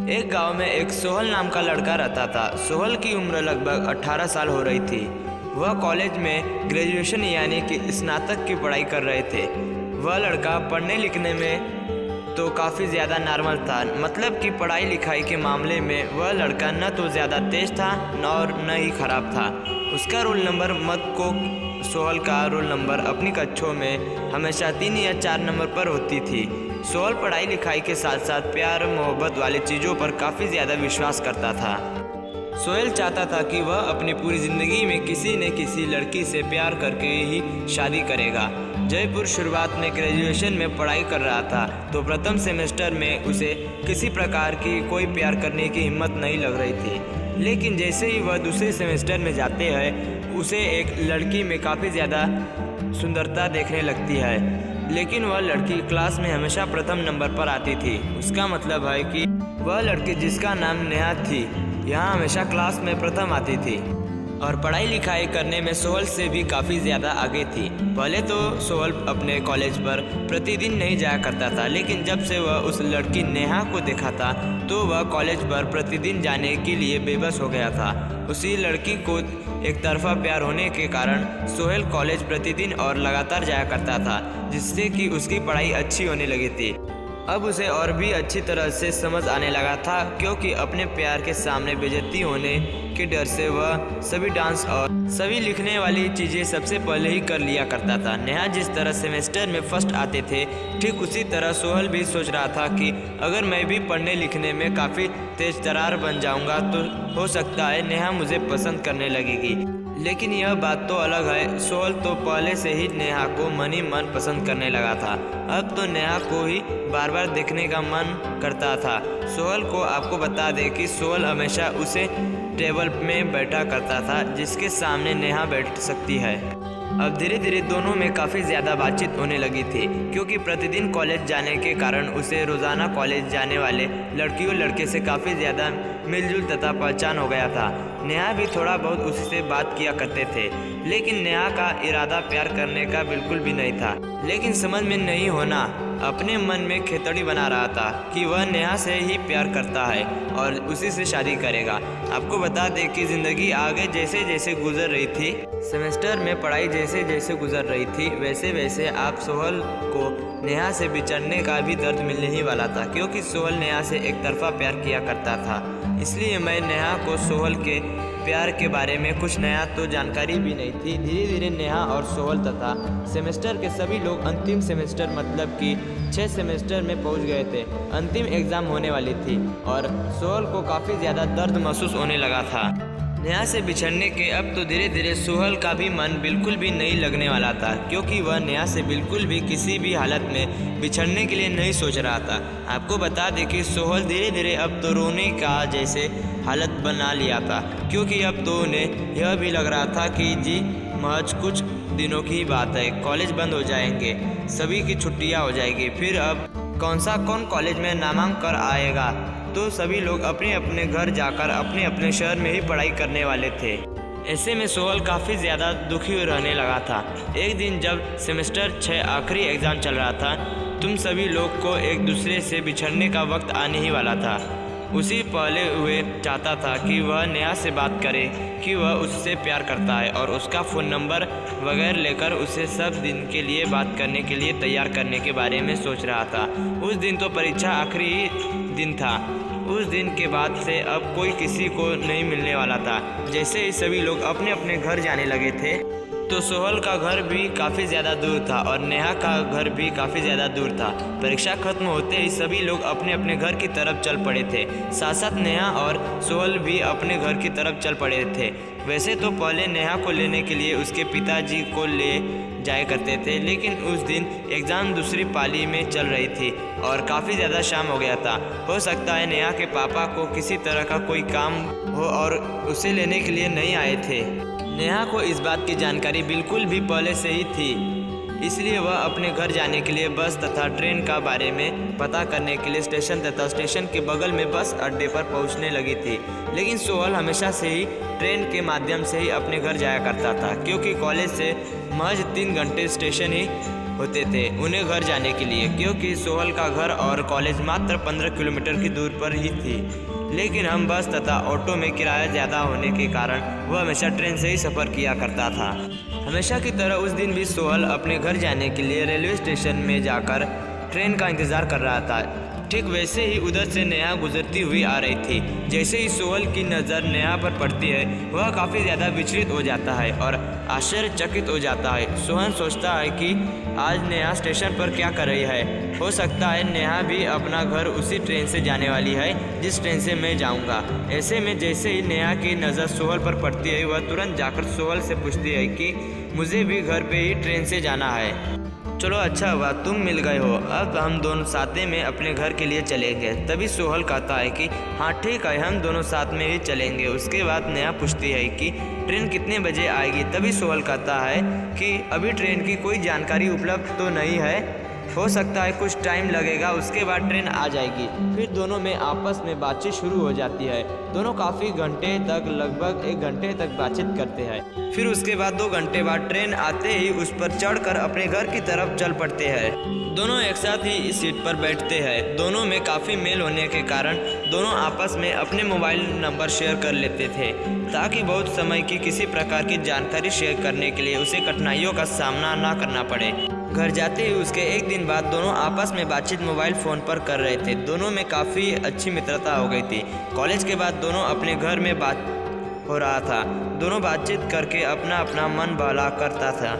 एक गांव में एक सोहल नाम का लड़का रहता था। सोहल की उम्र लगभग 18 साल हो रही थी। वह कॉलेज में ग्रेजुएशन यानी कि स्नातक की पढ़ाई कर रहे थे। वह लड़का पढ़ने लिखने में तो काफ़ी ज़्यादा नॉर्मल था, मतलब कि पढ़ाई लिखाई के मामले में वह लड़का न तो ज़्यादा तेज था और न ही खराब था। उसका रोल नंबर मत को सोहल का रोल नंबर अपनी कक्षों में हमेशा 3 या 4 नंबर पर होती थी। सोहल पढ़ाई लिखाई के साथ साथ प्यार मोहब्बत वाली चीज़ों पर काफ़ी ज़्यादा विश्वास करता था। सोहेल चाहता था कि वह अपनी पूरी ज़िंदगी में किसी न किसी लड़की से प्यार करके ही शादी करेगा। जयपुर शुरुआत में ग्रेजुएशन में पढ़ाई कर रहा था तो प्रथम सेमेस्टर में उसे किसी प्रकार की कोई प्यार करने की हिम्मत नहीं लग रही थी। लेकिन जैसे ही वह दूसरे सेमेस्टर में जाते हैं उसे एक लड़की में काफ़ी ज़्यादा सुंदरता देखने लगती है। लेकिन वह लड़की क्लास में हमेशा प्रथम नंबर पर आती थी। उसका मतलब है कि वह लड़की जिसका नाम नेहा थी यहाँ हमेशा क्लास में प्रथम आती थी और पढ़ाई लिखाई करने में सोहल से भी काफ़ी ज़्यादा आगे थी। पहले तो सोहल अपने कॉलेज पर प्रतिदिन नहीं जाया करता था, लेकिन जब से वह उस लड़की नेहा को देखा था तो वह कॉलेज पर प्रतिदिन जाने के लिए बेबस हो गया था। उसी लड़की को एक तरफा प्यार होने के कारण सोहेल कॉलेज प्रतिदिन और लगातार जाया करता था, जिससे कि उसकी पढ़ाई अच्छी होने लगी थी। अब उसे और भी अच्छी तरह से समझ आने लगा था, क्योंकि अपने प्यार के सामने बेइज्जती होने के डर से वह सभी डांस और सभी लिखने वाली चीज़ें सबसे पहले ही कर लिया करता था। नेहा जिस तरह सेमेस्टर में फर्स्ट आते थे, ठीक उसी तरह सोहल भी सोच रहा था कि अगर मैं भी पढ़ने लिखने में काफ़ी तेज तरार बन जाऊंगा तो हो सकता है नेहा मुझे पसंद करने लगेगी। लेकिन यह बात तो अलग है। सोहल तो पहले से ही नेहा को मन ही मन पसंद करने लगा था। अब तो नेहा को ही बार बार देखने का मन करता था। सोहल को आपको बता दें कि सोहल हमेशा उसे टेबल में बैठा करता था जिसके सामने नेहा बैठ सकती है। अब धीरे धीरे दोनों में काफ़ी ज़्यादा बातचीत होने लगी थी, क्योंकि प्रतिदिन कॉलेज जाने के कारण उसे रोज़ाना कॉलेज जाने वाले लड़कियों लड़के से काफ़ी ज़्यादा मिलजुल तथा पहचान हो गया था। नेहा भी थोड़ा बहुत उससे बात किया करते थे, लेकिन नेहा का इरादा प्यार करने का बिल्कुल भी नहीं था। लेकिन समझ में नहीं होना अपने मन में खेतड़ी बना रहा था कि वह नेहा से ही प्यार करता है और उसी से शादी करेगा। आपको बता दें कि ज़िंदगी आगे जैसे जैसे गुजर रही थी, सेमेस्टर में पढ़ाई जैसे जैसे गुजर रही थी, वैसे वैसे आप सोहल को नेहा से बिछड़ने का भी दर्द मिलने ही वाला था, क्योंकि सोहल नेहा से एक तरफा प्यार किया करता था। इसलिए मैं नेहा को सोहल के प्यार के बारे में कुछ नया तो जानकारी भी नहीं थी। धीरे धीरे नेहा और सोहल तथा सेमेस्टर के सभी लोग अंतिम सेमेस्टर मतलब कि 6 सेमेस्टर में पहुंच गए थे। अंतिम एग्ज़ाम होने वाली थी और सोहल को काफ़ी ज़्यादा दर्द महसूस होने लगा था। नेहा से बिछड़ने के अब तो धीरे धीरे सोहल का भी मन बिल्कुल भी नहीं लगने वाला था, क्योंकि वह नेहा से बिल्कुल भी किसी भी हालत में बिछड़ने के लिए नहीं सोच रहा था। आपको बता दें कि सोहल धीरे धीरे अब तो रोने का जैसे हालत बना लिया था, क्योंकि अब तो उन्हें यह भी लग रहा था कि जी महज कुछ दिनों की बात है, कॉलेज बंद हो जाएंगे, सभी की छुट्टियाँ हो जाएगी, फिर अब कौन कॉलेज में नामांकन कर आएगा, तो सभी लोग अपने अपने घर जाकर अपने अपने शहर में ही पढ़ाई करने वाले थे। ऐसे में सोहल काफ़ी ज़्यादा दुखी रहने लगा था। एक दिन जब सेमेस्टर 6 आखिरी एग्ज़ाम चल रहा था, तुम सभी लोग को एक दूसरे से बिछड़ने का वक्त आने ही वाला था। उसी पहले हुए चाहता था कि वह नेहा से बात करे कि वह उससे प्यार करता है और उसका फ़ोन नंबर वगैरह लेकर उसे सब दिन के लिए बात करने के लिए तैयार करने के बारे में सोच रहा था। उस दिन तो परीक्षा आखिरी दिन था। उस दिन के बाद से अब कोई किसी को नहीं मिलने वाला था। जैसे ही सभी लोग अपने अपने घर जाने लगे थे तो सोहल का घर भी काफ़ी ज़्यादा दूर था और नेहा का घर भी काफ़ी ज़्यादा दूर था। परीक्षा खत्म होते ही सभी लोग अपने अपने घर की तरफ चल पड़े थे। साथ साथ नेहा और सोहल भी अपने घर की तरफ चल पड़े थे। वैसे तो पहले नेहा को लेने के लिए उसके पिताजी को ले जाया करते थे, लेकिन उस दिन एग्ज़ाम दूसरी पाली में चल रही थी और काफ़ी ज़्यादा शाम हो गया था। हो सकता है नेहा के पापा को किसी तरह का कोई काम हो और उसे लेने के लिए नहीं आए थे। नेहा को इस बात की जानकारी बिल्कुल भी पहले से ही थी, इसलिए वह अपने घर जाने के लिए बस तथा ट्रेन का बारे में पता करने के लिए स्टेशन तथा स्टेशन के बगल में बस अड्डे पर पहुंचने लगी थी। लेकिन सोहल हमेशा से ही ट्रेन के माध्यम से ही अपने घर जाया करता था, क्योंकि कॉलेज से महज 3 घंटे स्टेशन ही होते थे उन्हें घर जाने के लिए, क्योंकि सोहल का घर और कॉलेज मात्र 15 किलोमीटर की दूर पर ही थी। लेकिन हम बस तथा ऑटो में किराया ज़्यादा होने के कारण वह हमेशा ट्रेन से ही सफ़र किया करता था। हमेशा की तरह उस दिन भी सोहल अपने घर जाने के लिए रेलवे स्टेशन में जाकर ट्रेन का इंतज़ार कर रहा था। ठीक वैसे ही उधर से नेहा गुजरती हुई आ रही थी। जैसे ही सोहल की नज़र नेहा पर पड़ती है, वह काफ़ी ज़्यादा विचलित हो जाता है और आश्चर्यचकित हो जाता है। सोहन सोचता है कि आज नेहा स्टेशन पर क्या कर रही है। हो सकता है नेहा भी अपना घर उसी ट्रेन से जाने वाली है जिस ट्रेन से मैं जाऊंगा। ऐसे में जैसे ही नेहा की नज़र सोहल पर पड़ती है, वह तुरंत जाकर सोहल से पूछती है कि मुझे भी घर पे ही ट्रेन से जाना है। चलो अच्छा हुआ तुम मिल गए हो, अब हम दोनों साथ में अपने घर के लिए चलेंगे। तभी सोहल कहता है कि हाँ ठीक है, हम दोनों साथ में ही चलेंगे। उसके बाद नेहा पूछती है कि ट्रेन कितने बजे आएगी। तभी सोहल कहता है कि अभी ट्रेन की कोई जानकारी उपलब्ध तो नहीं है, हो सकता है कुछ टाइम लगेगा, उसके बाद ट्रेन आ जाएगी। फिर दोनों में आपस में बातचीत शुरू हो जाती है। दोनों काफ़ी घंटे तक, लगभग 1 घंटे तक बातचीत करते हैं। फिर उसके बाद 2 घंटे बाद ट्रेन आते ही उस पर चढ़कर अपने घर की तरफ चल पड़ते हैं। दोनों एक साथ ही इस सीट पर बैठते हैं। दोनों में काफ़ी मेल होने के कारण दोनों आपस में अपने मोबाइल नंबर शेयर कर लेते थे, ताकि बहुत समय की किसी प्रकार की जानकारी शेयर करने के लिए उसे कठिनाइयों का सामना ना करना पड़े। घर जाते ही उसके 1 दिन बाद दोनों आपस में बातचीत मोबाइल फ़ोन पर कर रहे थे। दोनों में काफ़ी अच्छी मित्रता हो गई थी। कॉलेज के बाद दोनों अपने घर में बात हो रहा था। दोनों बातचीत करके अपना अपना मन बहला करता था।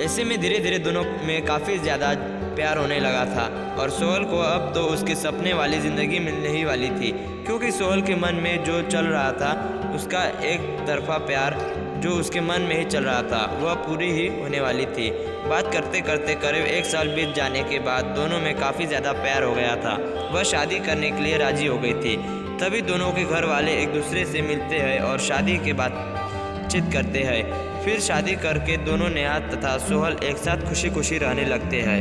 ऐसे में धीरे धीरे दोनों में काफ़ी ज़्यादा प्यार होने लगा था और सोहल को अब तो उसके सपने वाली ज़िंदगी मिलने ही वाली थी, क्योंकि सोहल के मन में जो चल रहा था, उसका एक तरफा प्यार जो उसके मन में ही चल रहा था, वह पूरी ही होने वाली थी। बात करते करते करीब 1 साल बीत जाने के बाद दोनों में काफ़ी ज़्यादा प्यार हो गया था। वह शादी करने के लिए राज़ी हो गई थी। तभी दोनों के घर वाले एक दूसरे से मिलते हैं और शादी के बातचीत करते हैं। फिर शादी करके दोनों नेहा तथा सोहल एक साथ खुशी खुशी रहने लगते हैं।